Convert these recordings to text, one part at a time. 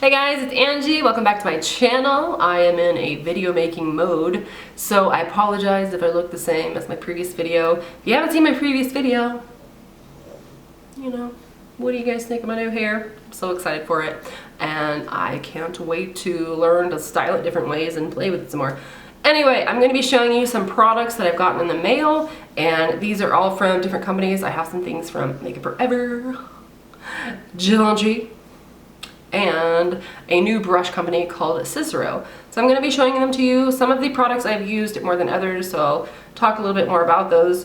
Hey guys, it's Angie. Welcome back to my channel. I am in a video making mode, so I apologize if I look the same as my previous video. If you haven't seen my previous video, you know, what do you guys think of my new hair? I'm so excited for it, and I can't wait to learn to style it different ways and play with it some more. Anyway, I'm going to be showing you some products that I've gotten in the mail, and these are all from different companies. I have some things from Makeup Forever, Givenchy, and a new brush company called Cicero. So I'm going to be showing them to you. Some of the products I've used more than others, so I'll talk a little bit more about those.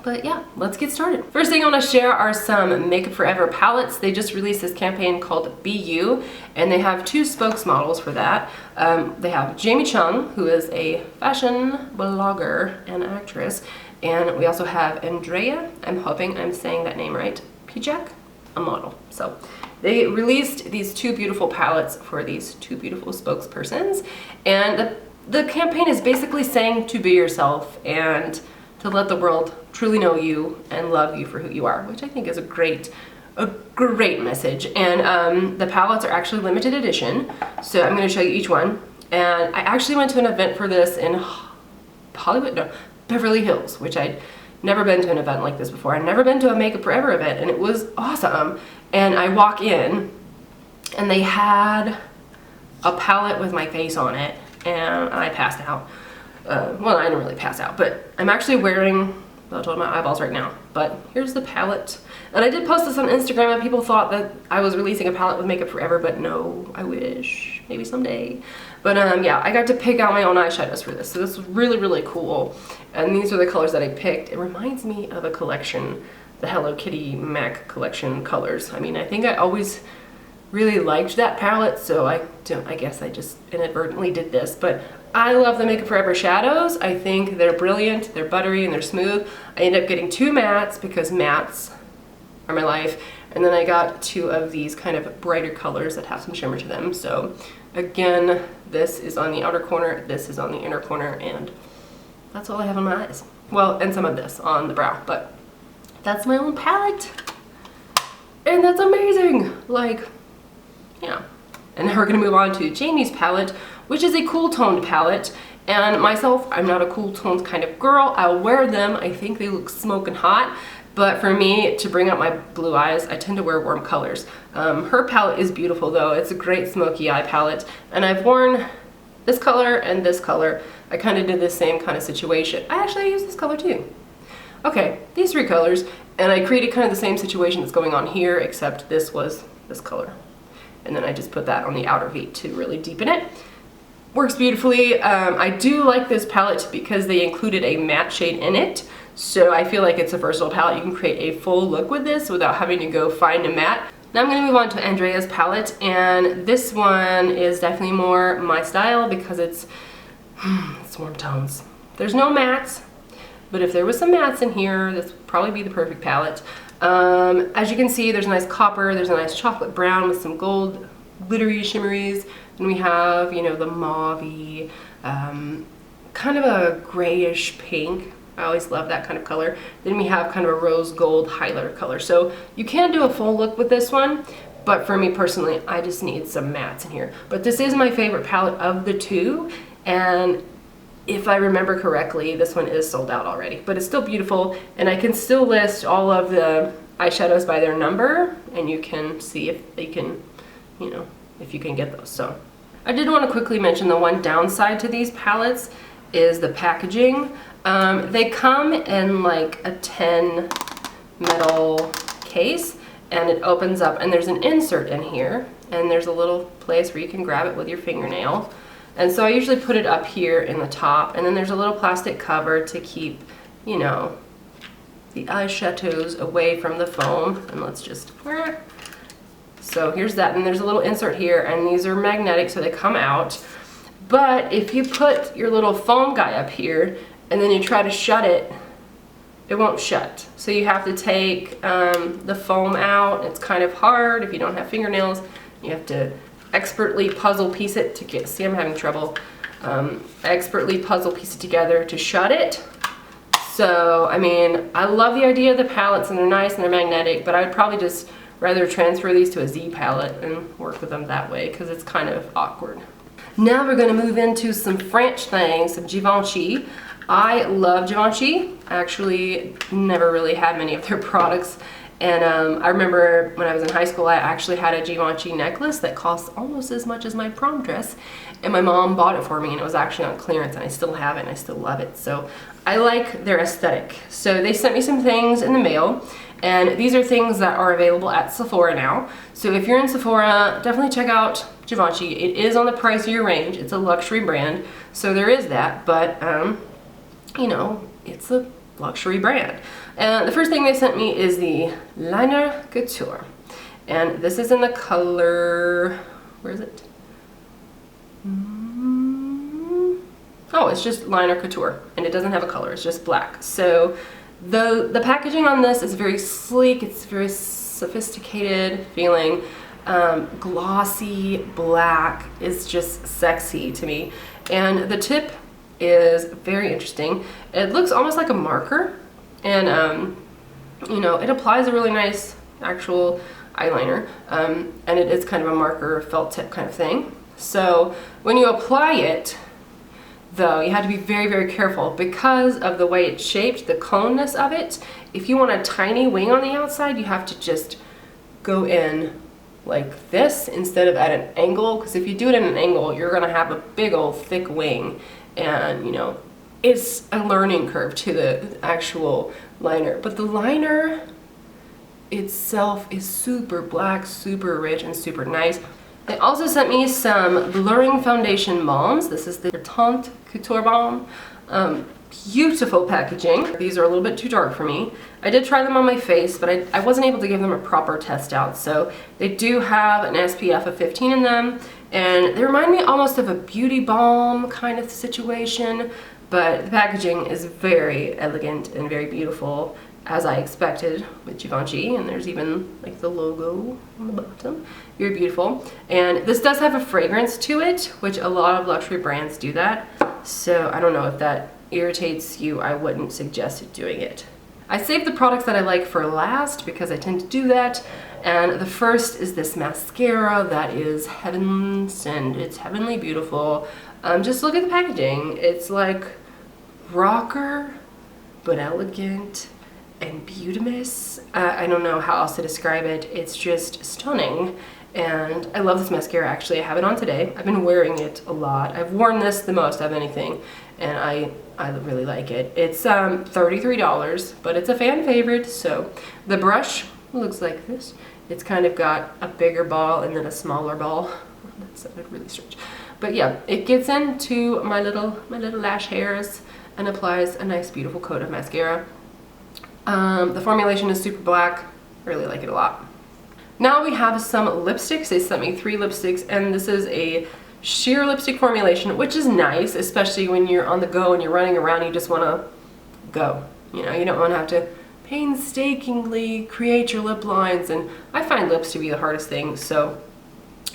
But yeah, let's get started. First thing I want to share are some Makeup Forever palettes. They just released this campaign called Be You, and they have two spokesmodels for that. They have Jamie Chung, who is a fashion blogger and actress, and we also have Andrea, I'm hoping I'm saying that name right, Pijak, a model. So they released these two beautiful palettes for these two beautiful spokespersons, and the campaign is basically saying to be yourself and to let the world truly know you and love you for who you are, which I think is a great message. And the palettes are actually limited edition, so I'm going to show you each one. And I actually went to an event for this in Beverly Hills, which I'd never been to an event like this before. I'd never been to a Makeup Forever event, and it was awesome. And I walk in, and they had a palette with my face on it, and I passed out. Well, I didn't really pass out, but I'm actually wearing, I'll tell my eyeballs right now, but here's the palette. And I did post this on Instagram, and people thought that I was releasing a palette with Makeup Forever, but no, I wish, maybe someday. But yeah, I got to pick out my own eyeshadows for this, so this was really, really cool. And these are the colors that I picked. It reminds me of a collection, the Hello Kitty MAC collection colors. I mean, I think I always really liked that palette, so I guess I just inadvertently did this. But I love the Makeup Forever shadows. I think they're brilliant, they're buttery, and they're smooth. I ended up getting two mattes because mattes are my life. And then I got two of these kind of brighter colors that have some shimmer to them. So again, this is on the outer corner, this is on the inner corner, and that's all I have on my eyes. Well, and some of this on the brow, but that's my own palette. And that's amazing. Like, yeah. And now we're gonna move on to Jamie's palette, which is a cool toned palette. And myself, I'm not a cool toned kind of girl. I'll wear them. I think they look smoking hot. But for me, to bring out my blue eyes, I tend to wear warm colors. Her palette is beautiful though. It's a great smoky eye palette. And I've worn this color and this color. I kind of did the same kind of situation. I actually used this color too. Okay, these three colors. And I created kind of the same situation that's going on here, except this was this color. And then I just put that on the outer V to really deepen it. Works beautifully. I do like this palette because they included a matte shade in it. So I feel like it's a versatile palette. You can create a full look with this without having to go find a matte. Now I'm going to move on to Andrea's palette, and this one is definitely more my style because it's warm tones. There's no mattes, but if there was some mattes in here, this would probably be the perfect palette. As you can see, there's a nice copper, there's a nice chocolate brown with some gold glittery shimmeries, and we have, you know, the mauve-y, kind of a grayish pink. I always love that kind of color. Then we have kind of a rose gold highlighter color. So you can do a full look with this one, but for me personally, I just need some mattes in here. But this is my favorite palette of the two, and if I remember correctly, this one is sold out already, but it's still beautiful, and I can still list all of the eyeshadows by their number, and you can see if they can, you know, if you can get those. So I did want to quickly mention the one downside to these palettes is the packaging. They come in like a tin metal case, and it opens up, and there's an insert in here, and there's a little place where you can grab it with your fingernail. And so I usually put it up here in the top, and then there's a little plastic cover to keep, you know, the eyeshadows away from the foam. And let's just, so here's that, and there's a little insert here, and these are magnetic, so they come out. But if you put your little foam guy up here, and then you try to shut it, it won't shut. So you have to take the foam out. It's kind of hard if you don't have fingernails. You have to expertly puzzle piece it to get, see, I'm having trouble. Expertly puzzle piece it together to shut it. So, I mean, I love the idea of the palettes, and they're nice and they're magnetic, but I would probably just rather transfer these to a Z palette and work with them that way because it's kind of awkward. Now we're going to move into some French things, some Givenchy. I love Givenchy. I actually never really had many of their products. And I remember when I was in high school, I actually had a Givenchy necklace that cost almost as much as my prom dress. And my mom bought it for me, and it was actually on clearance, and I still have it, and I still love it. So I like their aesthetic. So they sent me some things in the mail, and these are things that are available at Sephora now. So if you're in Sephora, definitely check out Givenchy. It is on the pricier range. It's a luxury brand, so there is that, but you know, it's a luxury brand. And the first thing they sent me is the Liner Couture. And this is in the color, where is it? Oh, it's just Liner Couture, and it doesn't have a color, it's just black. So the packaging on this is very sleek, it's very sophisticated feeling. Glossy black is just sexy to me. And the tip is very interesting. It looks almost like a marker, and you know, it applies a really nice actual eyeliner, and it is kind of a marker felt tip kind of thing. So when you apply it, though, you have to be very, very careful because of the way it's shaped, the coneness of it. If you want a tiny wing on the outside, you have to just go in like this instead of at an angle, because if you do it at an angle, you're gonna have a big old thick wing, and you know, it's a learning curve to the actual liner. But the liner itself is super black, super rich, and super nice. They also sent me some blurring foundation balms. This is the Tante Couture Balm. Beautiful packaging. These are a little bit too dark for me. I did try them on my face, but I wasn't able to give them a proper test out. So they do have an SPF of 15 in them, and they remind me almost of a beauty balm kind of situation, but the packaging is very elegant and very beautiful, as I expected with Givenchy, and there's even like the logo on the bottom. Very beautiful. And this does have a fragrance to it, which a lot of luxury brands do that. So I don't know if that irritates you. I wouldn't suggest doing it. I saved the products that I like for last because I tend to do that. And the first is this mascara that is heaven sent. It's heavenly beautiful. Just look at the packaging. It's like rocker, but elegant and beautimous. I don't know how else to describe it. It's just stunning. And I love this mascara. Actually, I have it on today. I've been wearing it a lot. I've worn this the most of anything, and I really like it. It's $33, but it's a fan favorite. So the brush looks like this. It's kind of got a bigger ball and then a smaller ball. That sounded really strange. But yeah, it gets into my little lash hairs and applies a nice beautiful coat of mascara. The formulation is super black. I really like it a lot. Now we have some lipsticks. They sent me 3 lipsticks, and this is a sheer lipstick formulation, which is nice, especially when you're on the go and you're running around, you just want to go. You know, you don't want to have to painstakingly create your lip lines, and I find lips to be the hardest thing, so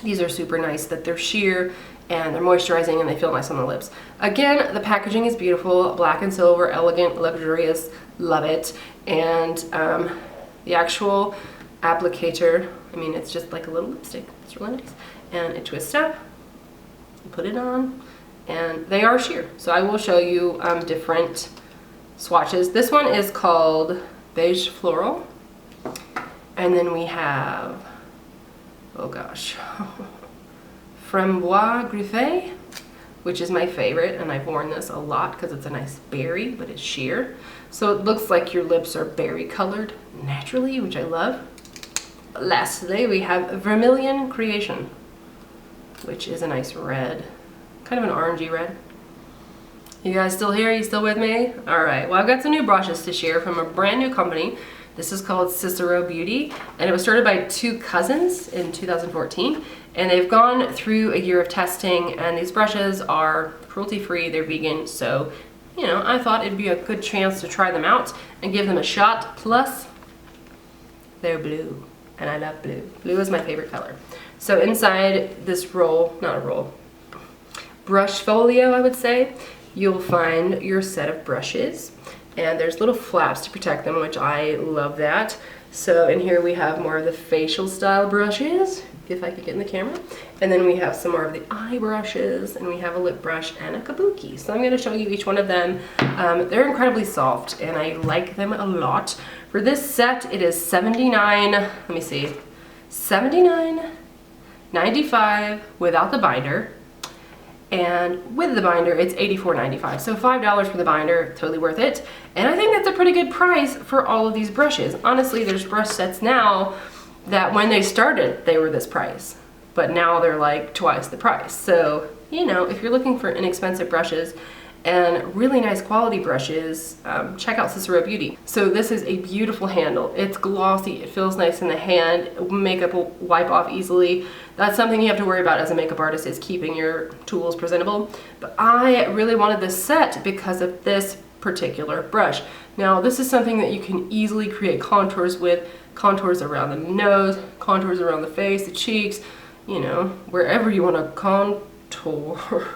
these are super nice that they're sheer and they're moisturizing and they feel nice on the lips. Again, the packaging is beautiful, black and silver, elegant, luxurious, love it. And the actual applicator, I mean, it's just like a little lipstick. It's really nice. And it twists up, you put it on, and they are sheer. So I will show you different swatches. This one is called Beige Floral. And then we have, oh gosh, Framboise Griffé, which is my favorite, and I've worn this a lot because it's a nice berry, but it's sheer. So it looks like your lips are berry colored naturally, which I love. Lastly, we have Vermilion Creation, which is a nice red, kind of an orangey red. You guys still here? You still with me? All right, well, I've got some new brushes to share from a brand new company. This is called Cicero Beauty, and it was started by 2 cousins in 2014, and they've gone through a year of testing, and these brushes are cruelty-free, they're vegan, so, you know, I thought it'd be a good chance to try them out and give them a shot. Plus, they're blue, and I love blue. Blue is my favorite color. So inside this roll, not a roll, brush folio, I would say, you'll find your set of brushes. And there's little flaps to protect them, which I love that. So in here we have more of the facial style brushes, if I could get in the camera. And then we have some more of the eye brushes, and we have a lip brush and a kabuki. So I'm going to show you each one of them. They're incredibly soft and I like them a lot. For this set, it is $79.95 without the binder. And with the binder, it's $84.95. So $5 for the binder, totally worth it. And I think that's a pretty good price for all of these brushes. Honestly, there's brush sets now that when they started, they were this price. But now they're like twice the price. So, you know, if you're looking for inexpensive brushes and really nice quality brushes, check out Cicero Beauty. So this is a beautiful handle. It's glossy, it feels nice in the hand, makeup will wipe off easily. That's something you have to worry about as a makeup artist, is keeping your tools presentable. But I really wanted this set because of this particular brush. Now this is something that you can easily create contours with, contours around the nose, contours around the face, the cheeks, you know, wherever you want to contour.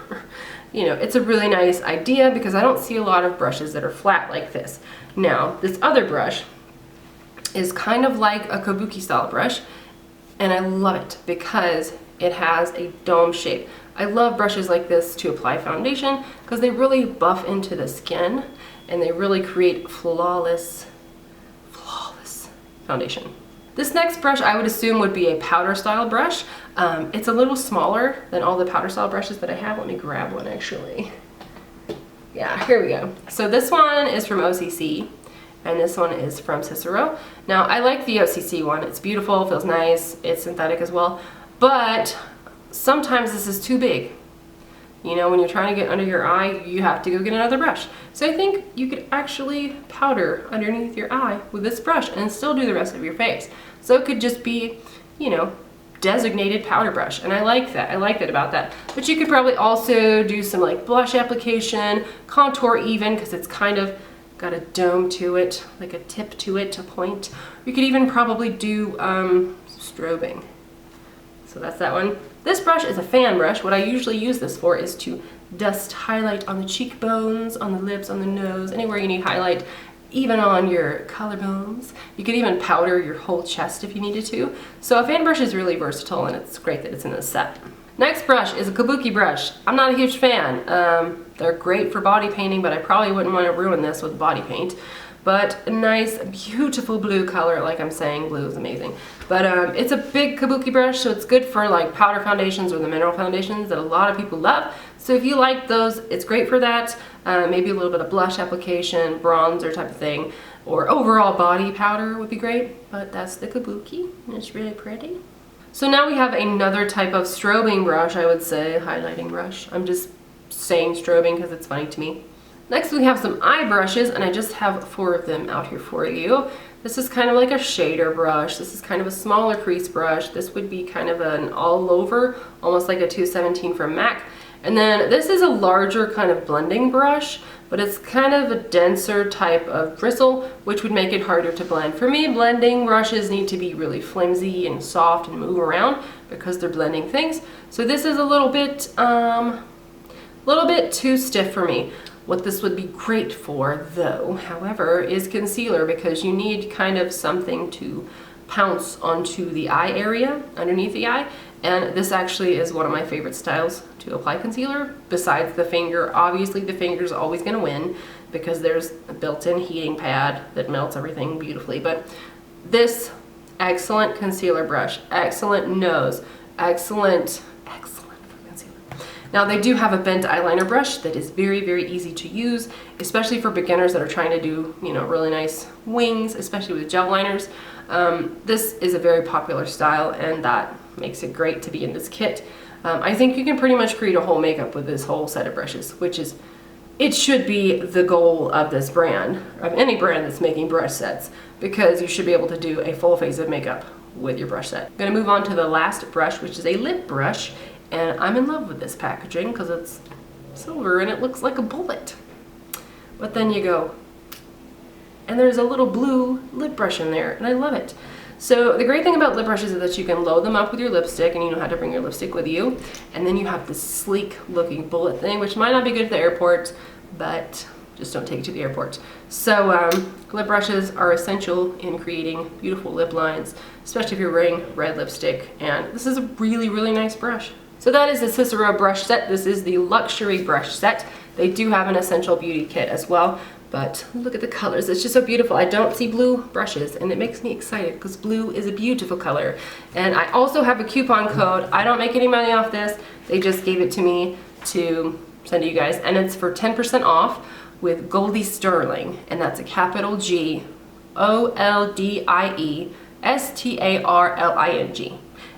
You know, it's a really nice idea because I don't see a lot of brushes that are flat like this. Now, this other brush is kind of like a kabuki style brush, and I love it because it has a dome shape. I love brushes like this to apply foundation because they really buff into the skin and they really create flawless foundation. This next brush I would assume would be a powder style brush. It's a little smaller than all the powder style brushes that I have. Let me grab one actually. Yeah, here we go. So this one is from OCC and this one is from Cicero. Now I like the OCC one. It's beautiful, feels nice, it's synthetic as well, but sometimes this is too big. You know, when you're trying to get under your eye, you have to go get another brush. So I think you could actually powder underneath your eye with this brush and still do the rest of your face. So it could just be, you know, designated powder brush, and I like that. I like that about that. But you could probably also do some like blush application, contour even, because it's kind of got a dome to it, like a tip to it, a point. You could even probably do strobing. So that's that one. This brush is a fan brush. What I usually use this for is to dust highlight on the cheekbones, on the lips, on the nose, anywhere you need highlight, even on your collarbones. You could even powder your whole chest if you needed to. So a fan brush is really versatile and it's great that it's in this set. Next brush is a kabuki brush. I'm not a huge fan. They're great for body painting, but I probably wouldn't want to ruin this with body paint. But a nice, beautiful blue color, like I'm saying, blue is amazing. But it's a big kabuki brush, so it's good for like powder foundations or the mineral foundations that a lot of people love. So if you like those, it's great for that. Maybe a little bit of blush application, bronzer type of thing, or overall body powder would be great. But that's the kabuki, and it's really pretty. So now we have another type of strobing brush, I would say, highlighting brush. I'm just saying strobing because it's funny to me. Next we have some eye brushes, and I just have 4 of them out here for you. This is kind of like a shader brush. This is kind of a smaller crease brush. This would be kind of an all over, almost like a 217 from MAC. And then this is a larger kind of blending brush, but it's kind of a denser type of bristle, which would make it harder to blend. For me, blending brushes need to be really flimsy and soft and move around because they're blending things. So this is a little bit too stiff for me. What this would be great for, though, however, is concealer, because you need kind of something to pounce onto the eye area, underneath the eye, and this actually is one of my favorite styles to apply concealer, besides the finger. Obviously, the finger's always going to win, because there's a built-in heating pad that melts everything beautifully, but this excellent concealer brush, excellent nose, excellent Now they do have a bent eyeliner brush that is very, very easy to use, especially for beginners that are trying to do, you know, really nice wings, especially with gel liners. This is a very popular style, and that makes it great to be in this kit. I think you can pretty much create a whole makeup with this whole set of brushes, which is, it should be the goal of this brand, of any brand that's making brush sets, because you should be able to do a full face of makeup with your brush set. I'm gonna move on to the last brush, which is a lip brush. And I'm in love with this packaging because it's silver and it looks like a bullet. But then you go, and there's a little blue lip brush in there, and I love it. So the great thing about lip brushes is that you can load them up with your lipstick, and you know how to bring your lipstick with you. And then you have this sleek looking bullet thing, which might not be good at the airport, but just don't take it to the airport. So lip brushes are essential in creating beautiful lip lines, especially if you're wearing red lipstick, and this is a really, really nice brush. So that is the Cicero brush set. This is the luxury brush set. They do have an essential beauty kit as well, but look at the colors. It's just so beautiful. I don't see blue brushes, and it makes me excited because blue is a beautiful color. And I also have a coupon code. I don't make any money off this. They just gave it to me to send to you guys, and it's for 10% off with goldiestarling, and that's a capital G OLDIESTARLING,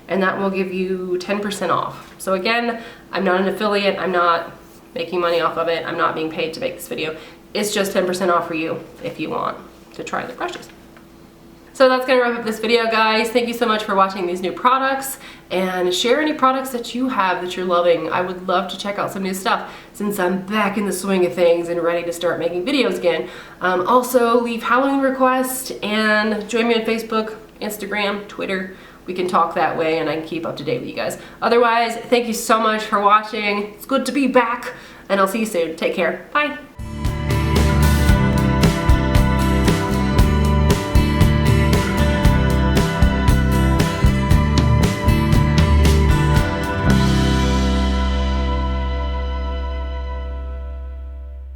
and that will give you 10% off. So again, I'm not an affiliate. I'm not making money off of it. I'm not being paid to make this video. It's just 10% off for you if you want to try the brushes. So that's gonna wrap up this video, guys. Thank you so much for watching these new products, and share any products that you have that you're loving. I would love to check out some new stuff since I'm back in the swing of things and ready to start making videos again. Also, leave Halloween requests and join me on Facebook, Instagram, Twitter. We can talk that way and I can keep up to date with you guys. Otherwise, thank you so much for watching. It's good to be back, and I'll see you soon. Take care. Bye.